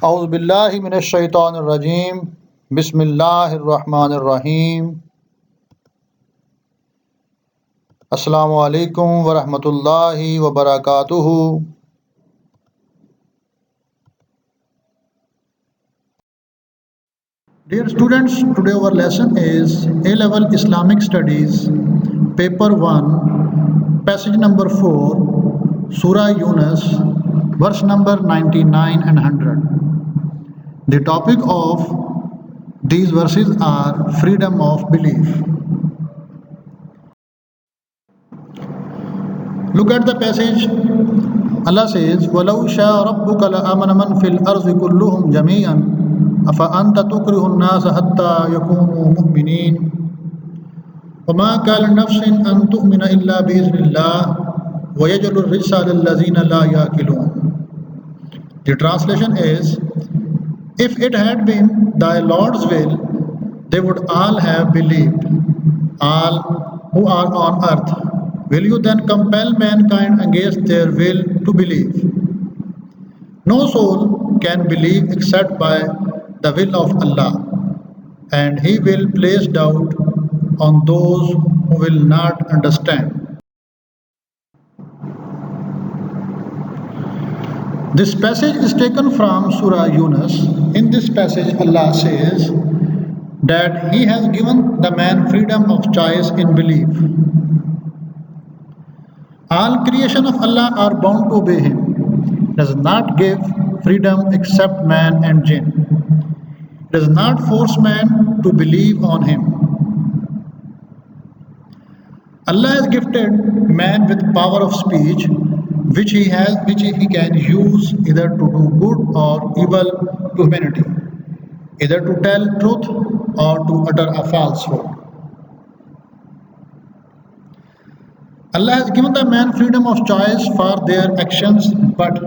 A'udhu billahi minash shaitanir rajim. Bismillahir rahmanir rahim. Assalamu alaikum wa rahmatullahi wa barakatuhu. Dear students, today our lesson is A-Level Islamic Studies, Paper 1, Passage number 4, Surah Yunus, verse number 99 and 100. The topic of these verses are freedom of belief. Look at the passage. Allah says, وَلَوْ شَاءَ رَبُّكَ لَآمَنَ مَنْ فِي الْأَرْضِ كُلُّهُمْ جَمِيعًا أَفَأَنْتَ تُكْرِهُ النَّاسَ حَتَّى يَكُونُوا مُؤْمِنِينَ وَمَا كَانَ لِنَفْسٍ أَنْ تُؤْمِنَ إِلَّا بِإِذْنِ اللَّهِ وَيَجْعَلُ الرِّجْسَ عَلَى الَّذِينَ لَا يَعْقِلُونَ. The translation is, if it had been thy Lord's will, they would all have believed, all who are on earth. Will you then compel mankind against their will to believe? No soul can believe except by the will of Allah, and He will place doubt on those who will not understand. This passage is taken from Surah Yunus. In this passage, Allah says that He has given the man freedom of choice in belief. All creation of Allah are bound to obey Him. He does not give freedom except man and jinn. He does not force man to believe on Him. Allah has gifted man with power of speech, which he can use either to do good or evil to humanity, either to tell truth or to utter a falsehood. Allah has given the man freedom of choice for their actions, but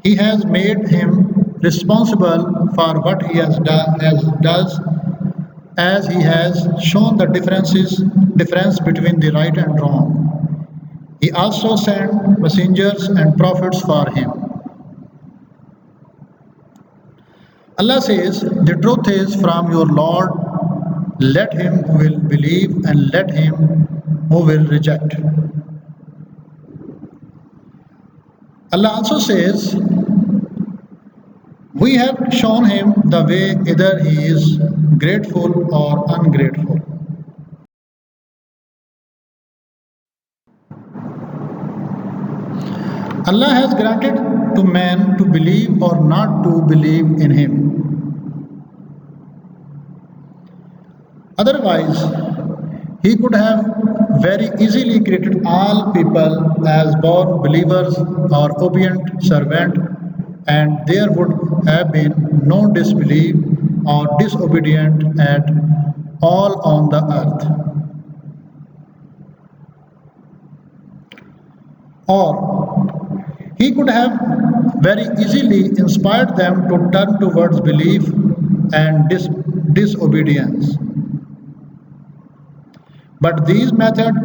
He has made him responsible for what he does, as He has shown the difference between the right and wrong. He also sent messengers and prophets for him. Allah says, the truth is from your Lord. Let him who will believe and let him who will reject. Allah also says, we have shown him the way, either he is grateful or ungrateful. Allah has granted to man to believe or not to believe in him. Otherwise, He could have very easily created all people as born believers or obedient servant, and there would have been no disbelief or disobedient at all on the earth. Or He could have very easily inspired them to turn towards belief and disobedience. But these methods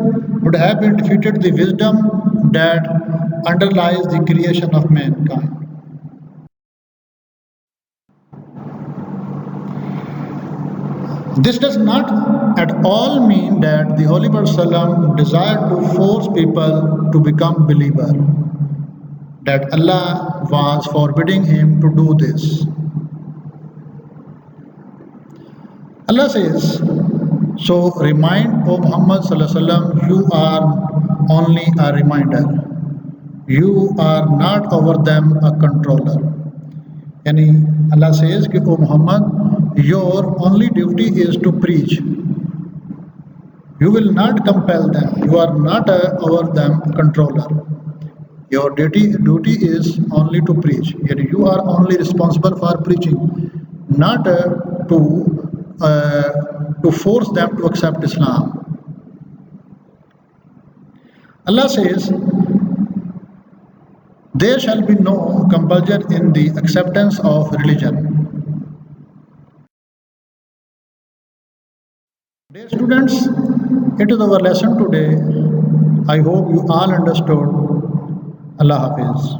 would have been defeated the wisdom that underlies the creation of mankind. This does not at all mean that the Holy Prophet ﷺ desired to force people to become believer, that Allah was forbidding him to do this. Allah says, so remind, O Muhammad ﷺ, you are only a reminder. You are not over them a controller. Yani Allah says, O Muhammad, your only duty is to preach. You will not compel them. You are not over them controller. Your duty is only to preach. Yani you are only responsible for preaching, not to force them to accept Islam. Allah says, there shall be no compulsion in the acceptance of religion. Dear students, it is our lesson today. I hope you all understood. Allah Hafiz.